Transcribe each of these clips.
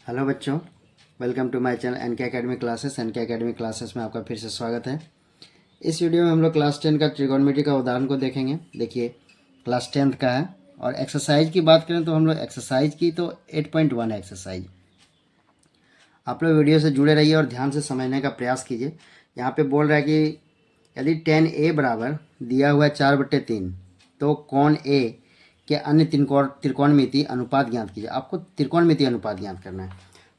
Hello बच्चों, welcome to my channel NK academy classes. NK academy classes में आपका फिर से स्वागत है। इस वीडियो में हम लोग क्लास 10 का ट्रिगोनोमेट्री का उदाहरण को देखेंगे। देखिए, क्लास 10 का है और एक्सरसाइज की बात करें तो हम लोग एक्सरसाइज की तो 8.1 है एक्सरसाइज। आप लोग वीडियो से जुड़े रहिए और ध्यान से समझने का प्रयास कीजिए। यहाँ पे बोल रहा है कि यदि tan A बराबर दिया हुआ है 4/3 तो कोण A के अन्य त्रिकोणमितीय अनुपात ज्ञात कीजिए। आपको त्रिकोणमितीय अनुपात ज्ञात करना है।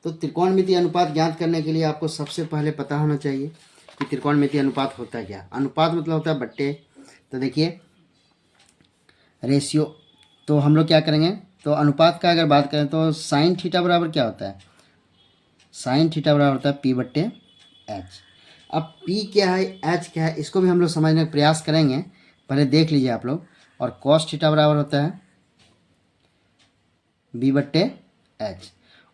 तो त्रिकोणमितीय अनुपात ज्ञात करने के लिए आपको सबसे पहले पता होना चाहिए कि त्रिकोणमितीय अनुपात होता है क्या। अनुपात मतलब होता है बट्टे। तो देखिए रेशियो, तो हम लोग क्या करेंगे, तो अनुपात का अगर बात करें तो साइन थीटा बराबर क्या होता है, साइन थीटा बराबर होता है P/H। अब P क्या है, H क्या है, इसको भी हम लोग समझने का प्रयास करेंगे। पहले देख लीजिए आप लोग। और cos थीटा बराबर होता है B/H।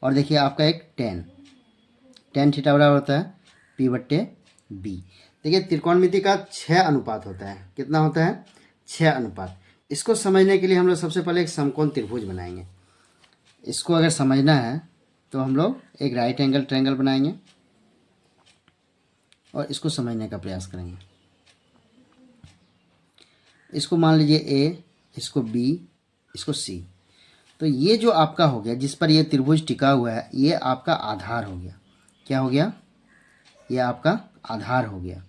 और देखिए आपका एक tan थीटा बराबर होता है P/B। देखिए त्रिकोणमिति का 6 अनुपात होता है। कितना होता है? 6 अनुपात। इसको समझने के लिए हम लोग सबसे पहले एक समकोण त्रिभुज बनाएंगे। इसको अगर समझना है तो हम लोग एक राइट एंगल ट्रायंगल बनाएंगे और इसको समझने का प्रयास करेंगे। इसको मान लीजिए A, इसको B, इसको C। तो ये जो आपका हो गया, जिस पर ये त्रिभुज टिका हुआ है, ये आपका आधार हो गया। क्या हो गया? ये आपका आधार हो गया।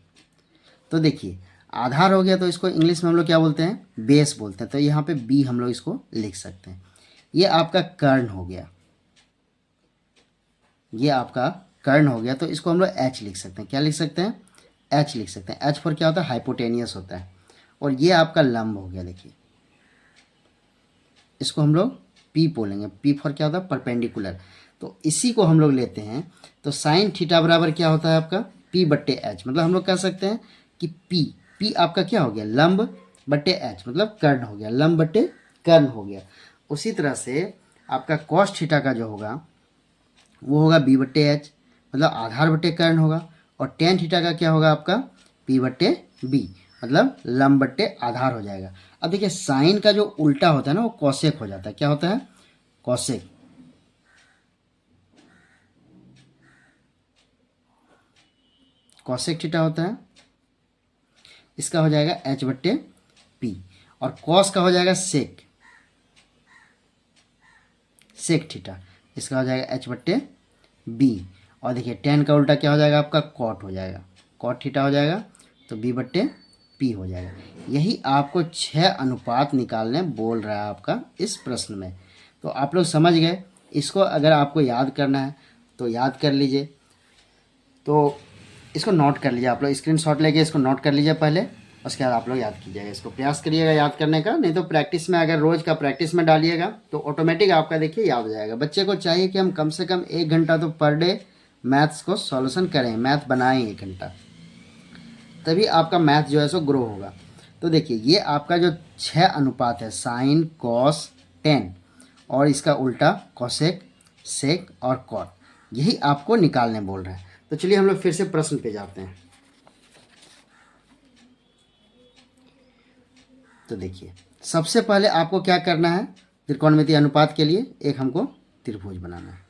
तो देखिए आधार हो गया तो इसको इंग्लिश में हम लोग क्या बोलते हैं? बेस बोलते हैं। तो यहाँ पे B हम लोग इसको लिख सकते हैं। ये आपका कर्ण हो गया, ये आपका कर्ण हो गया। तो इसको हम लोग H लिख सकते हैं। क्या लिख सकते हैं? H लिख सकते हैं। H फॉर क्या होता है? हाइपोटेनियस होता है। और ये आपका लंब हो गया। देखिए इसको हम लोग P बोलेंगे। P फॉर क्या होता है? परपेंडिकुलर। तो इसी को हम लोग लेते हैं। तो साइन थीटा बराबर क्या होता है आपका? P/H। मतलब हम लोग कह सकते हैं कि P आपका क्या हो गया? लंब बट्टे H, मतलब कर्ण हो गया। लंब बट्टे कर्ण हो गया। उसी तरह से आपका cos थीटा का जो होगा वो होगा B/H, मतलब आधार बट्टे कर्ण होगा। और tan थीटा का क्या होगा आपका? P/B, मतलब लंब बट्टे आधार हो जाएगा। अब देखिए साइन का जो उल्टा होता है ना वो कॉसेक हो जाता है। क्या होता है? कॉसेक। कॉसेक थीटा होता है, इसका हो जाएगा H/P। और कॉस का हो जाएगा सेक, सेक थीटा, इसका हो जाएगा H/B। और देखिए tan का उल्टा क्या हो जाएगा आपका? कॉट हो जाएगा, कॉट थीटा हो जाएगा। तो B/P हो जाएगा। यही आपको 6 अनुपात निकालने बोल रहा है आपका इस प्रश्न में। तो आप लोग समझ गए। इसको अगर आपको याद करना है तो याद कर लीजिए। तो इसको नोट कर लीजिए, आप लोग स्क्रीनशॉट लेके इसको नोट कर लीजिए पहले। उसके बाद आप लोग याद कीजिएगा, इसको प्रयास करिएगा याद करने का। नहीं तो प्रैक्टिस में, अगर रोज़ का प्रैक्टिस में डालिएगा तो ऑटोमेटिक आपका देखिए याद हो जाएगा। बच्चे को चाहिए कि हम कम से कम 1 घंटा तो पर डे मैथ्स को सॉल्यूशन करें, मैथ बनाएं 1 घंटा, तभी आपका मैथ जो है सो ग्रो होगा। तो देखिए ये आपका जो 6 अनुपात है, साइन, कॉस, टेन और इसका उल्टा कॉसेक, सेक और कॉट, यही आपको निकालने बोल रहा है। तो चलिए हम लोग फिर से प्रश्न पे जाते हैं। तो देखिए सबसे पहले आपको क्या करना है? त्रिकोणमितीय अनुपात के लिए एक हमको त्रिभुज बनाना है।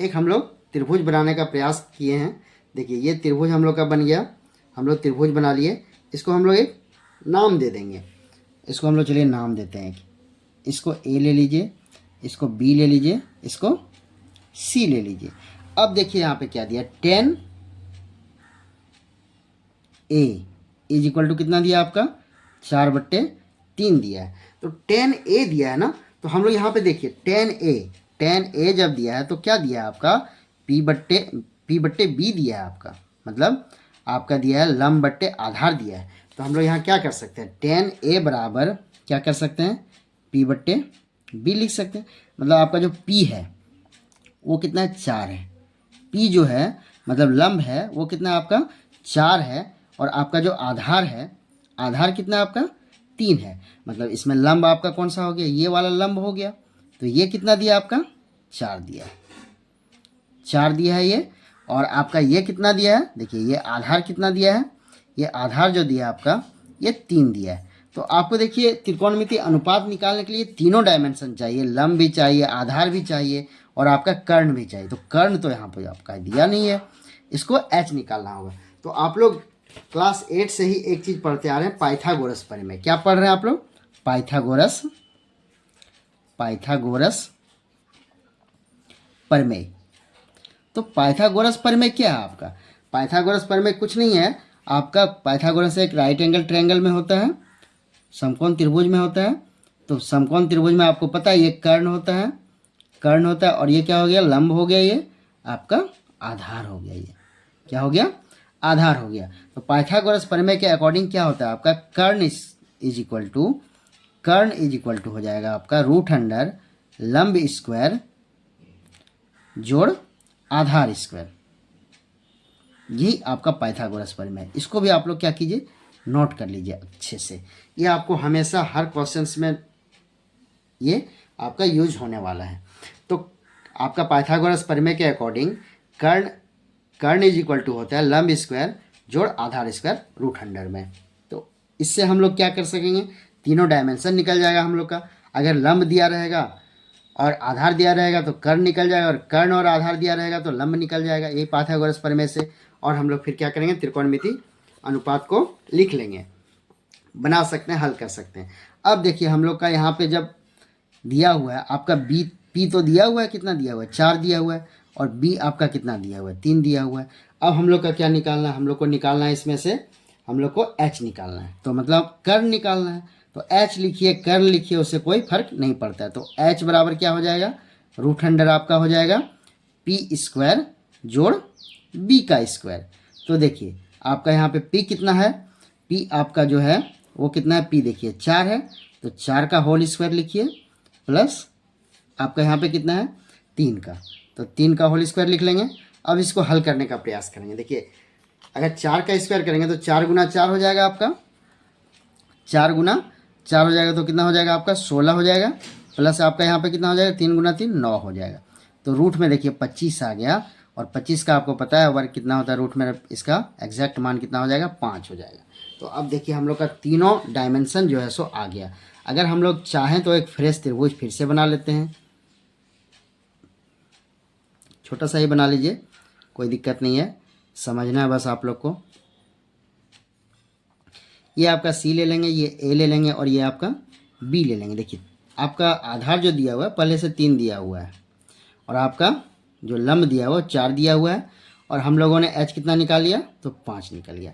एक हम लोग त्रिभुज बनाने का प्रयास किए हैं। देखिए ये त्रिभुज हम लोग का बन गया। हम लोग त्रिभुज बना लिए। इसको हम लोग एक नाम दे देंगे। इसको हम लोग चलिए नाम देते हैं। इसको A ले लीजिए, इसको B ले लीजिए, इसको C ले लीजिए। अब देखिए यहाँ पे क्या दिया? tan A is equal to कितना दिया आपका? 4/3 दिया है। तो tan A दिया है ना, तो हम लोग यहाँ पे देखिए tan A जब दिया है तो क्या दिया है आपका? P/B दिया है आपका, मतलब आपका दिया है लंब बट्टे आधार दिया है। तो हम लोग यहाँ क्या कर सकते हैं? tan A बराबर क्या कर सकते हैं? P/B लिख सकते हैं। मतलब आपका जो P है वो कितना है? 4 है। P जो है मतलब लंब है वो कितना आपका? 4 है। और आपका जो आधार है, आधार कितना आपका? 3 है। मतलब इसमें लंब आपका कौन सा हो गया? ये वाला लंब हो गया। तो ये कितना दिया आपका? 4 दिया है, 4 दिया है ये। और आपका ये कितना दिया है? देखिए ये आधार कितना दिया है? ये आधार जो दिया आपका ये 3 दिया है। तो आपको देखिए त्रिकोणमितीय अनुपात निकालने के लिए तीनों डायमेंशन चाहिए, लंब भी चाहिए, आधार भी चाहिए और आपका कर्ण भी चाहिए। तो कर्ण तो यहाँ पर आपका दिया नहीं है, इसको h निकालना होगा। तो आप लोग क्लास 8 से ही एक चीज़ पढ़ते आ रहे हैं, पाइथागोरस प्रमेय। क्या पढ़ रहे हैं आप लोग? पाइथागोरस प्रमेय। तो पाइथागोरस प्रमेय क्या है आपका? पाइथागोरस प्रमेय कुछ नहीं है आपका। पाइथागोरस एक राइट एंगल ट्रायंगल में होता है, समकोण त्रिभुज में होता है। तो समकोण त्रिभुज में आपको पता है ये कर्ण होता है, और ये क्या हो गया? लंब हो गया, ये आपका आधार हो गया। ये क्या हो गया? आधार हो गया। तो पाइथागोरस प्रमेय के अकॉर्डिंग क्या होता है आपका? कर्ण इज इक्वल टू हो जाएगा आपका √अंडर लंब स्क्वायर जोड़ आधार स्क्वायर। यही आपका पाइथागोरस प्रमेय है। इसको भी आप लोग क्या कीजिए? नोट कर लीजिए अच्छे से। ये आपको हमेशा हर क्वेश्चंस में ये आपका यूज होने वाला है। तो आपका पाइथागोरस प्रमेय के अकॉर्डिंग कर्ण इज इक्वल टू होता है लंब स्क्वायर जोड़ आधार स्क्वायर √अंडर में। तो इससे हम लोग क्या कर सकेंगे? तीनों डायमेंशन निकल जाएगा हम लोग का। अगर लंब दिया रहेगा और आधार दिया रहेगा तो कर्ण निकल जाएगा, और कर्ण और आधार दिया रहेगा तो लंब निकल जाएगा। यही पाइथागोरस प्रमेय से। और हम लोग फिर क्या करेंगे? त्रिकोणमितीय अनुपात को लिख लेंगे, बना सकते हैं, हल कर सकते हैं। अब देखिए हम लोग का यहाँ पे जब दिया हुआ है आपका पी तो दिया हुआ है, कितना दिया हुआ है? 4 दिया हुआ है। और बी आपका कितना दिया हुआ है? 3 दिया हुआ है। अब हम लोग का क्या निकालना है? हम लोग को निकालना है इसमें से, हम लोग को एच निकालना है। तो मतलब कर्ण निकालना है। तो एच लिखिए, कर्ण लिखिए, उससे कोई फर्क नहीं पड़ता है। तो एच बराबर क्या हो जाएगा? √अंडर आपका हो जाएगा पी स्क्वायर जोड़ बी का स्क्वायर। तो देखिए आपका यहाँ पे पी कितना है? पी आपका जो है वो कितना है? पी देखिए 4 है, तो 4 का होल स्क्वायर लिखिए, प्लस आपका यहाँ पे कितना है? 3 का। तो 3 का होल स्क्वायर लिख लेंगे। अब इसको हल करने का प्रयास करेंगे। देखिए अगर 4 का स्क्वायर करेंगे तो 4 गुना 4 हो जाएगा आपका, 4 गुना 4 हो जाएगा तो कितना हो जाएगा आपका? 16 हो जाएगा, प्लस आपका यहाँ पे कितना हो जाएगा? 3 गुना 3 9 हो जाएगा। तो रूट में देखिए 25 आ गया, और 25 का आपको पता है वर्ग कितना होता है रूट में? इसका एग्जैक्ट मान कितना हो जाएगा? 5 हो जाएगा। तो अब देखिए हम लोग का तीनों डायमेंशन जो है सो आ गया। अगर हम लोग चाहें तो एक फ्रेश त्रिभुज फिर से बना लेते हैं, छोटा सा ही बना लीजिए, कोई दिक्कत नहीं है, समझना है बस आप लोग को। ये आपका सी ले लेंगे, ये ए ले लेंगे, और ये आपका बी ले लेंगे। देखिए आपका आधार जो दिया हुआ है पहले से 3 दिया हुआ है, और आपका जो लंब दिया हुआ है 4 दिया हुआ है, और हम लोगों ने एच कितना निकाल लिया? तो 5 निकल गया।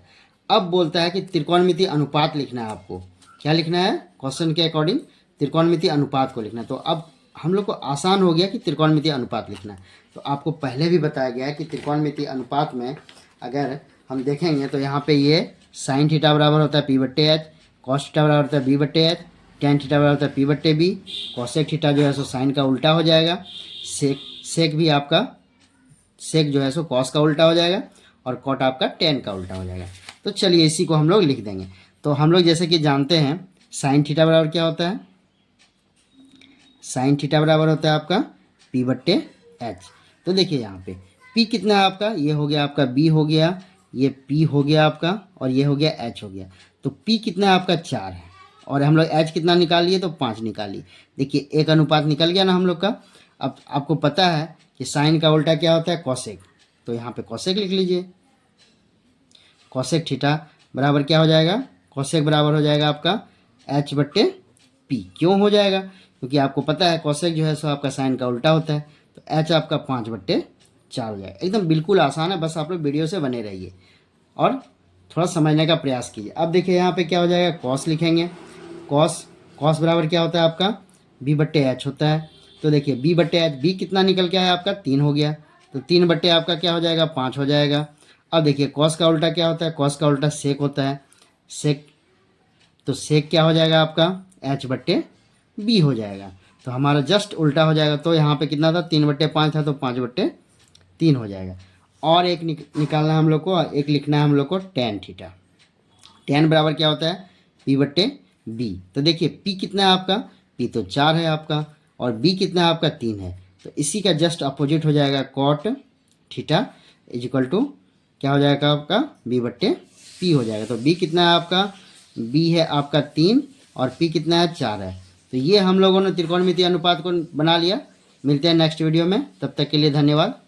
अब बोलता है कि त्रिकोणमितीय अनुपात लिखना है आपको। क्या लिखना है? क्वेश्चन के अकॉर्डिंग त्रिकोणमितीय अनुपात को लिखना है। तो अब हम लोग को आसान हो गया कि त्रिकोणमितीय अनुपात लिखना है। तो आपको पहले भी बताया गया है कि त्रिकोणमितीय अनुपात में अगर हम देखेंगे तो यहाँ पे ये साइन थीटा बराबर होता है p/h, कॉस थीटा बराबर होता है b/h, टेन थीटा बराबर होता है p/b, कॉसेक थीटा जो है सो साइन का उल्टा हो जाएगा, सेक भी आपका सेक जो है सो कॉस का उल्टा हो जाएगा, और कॉट आपका टेन का उल्टा हो जाएगा। तो चलिए इसी को हम लोग लिख देंगे। तो हम लोग जैसे कि जानते हैं साइन थीटा बराबर क्या होता है? साइन थीटा बराबर होता है आपका p/h। तो देखिए यहाँ पे p कितना है आपका? ये हो गया आपका b हो गया, ये p हो गया आपका, और ये हो गया h हो गया। तो p कितना है आपका? 4 है, और हम लोग h कितना निकाल लिए? तो 5 निकाल लिए। देखिए एक अनुपात निकल गया ना हम लोग का। अब आपको पता है कि साइन का उल्टा क्या होता है? कॉसेक। तो यहाँ पे कॉसेक लिख लीजिए। कॉसेक थीटा बराबर क्या हो जाएगा? कॉसेक बराबर हो जाएगा आपका h/p। क्यों हो जाएगा? क्योंकि आपको पता है कॉसेक जो है सो आपका साइन का उल्टा होता है। तो h आपका 5/4 हो जाएगा। एकदम बिल्कुल आसान है, बस आप लोग वीडियो से बने रहिए और थोड़ा समझने का प्रयास कीजिए। अब देखिए यहाँ पे क्या हो जाएगा? कॉस लिखेंगे। कॉस बराबर क्या होता है आपका? b/h होता है। तो देखिए b/h, b कितना निकल के आया आपका? 3 हो गया। तो 3 आपका क्या हो जाएगा? 5 हो जाएगा। अब देखिए कॉस का उल्टा क्या होता है? कॉस का उल्टा सेक होता है, सेक। तो सेक क्या हो जाएगा आपका? h/b हो जाएगा। तो हमारा जस्ट उल्टा हो जाएगा। तो यहाँ पे कितना था? 3/5 था, तो 5/3 हो जाएगा। और एक निकालना है हम लोग को, एक लिखना है हम लोग को टेन थीटा। टेन बराबर क्या होता है? p/b। तो देखिए p कितना है आपका? p तो 4 है आपका, और b कितना है आपका? 3 है। तो इसी का जस्ट अपोजिट हो जाएगा cot theta is equal to क्या हो जाएगा आपका? b/p हो जाएगा। तो b कितना है आपका? बी है आपका 3 और पी कितना है 4 है। तो ये हम लोगों ने त्रिकोणमितीय अनुपात को बना लिया। मिलते हैं नेक्स्ट वीडियो में, तब तक के लिए धन्यवाद।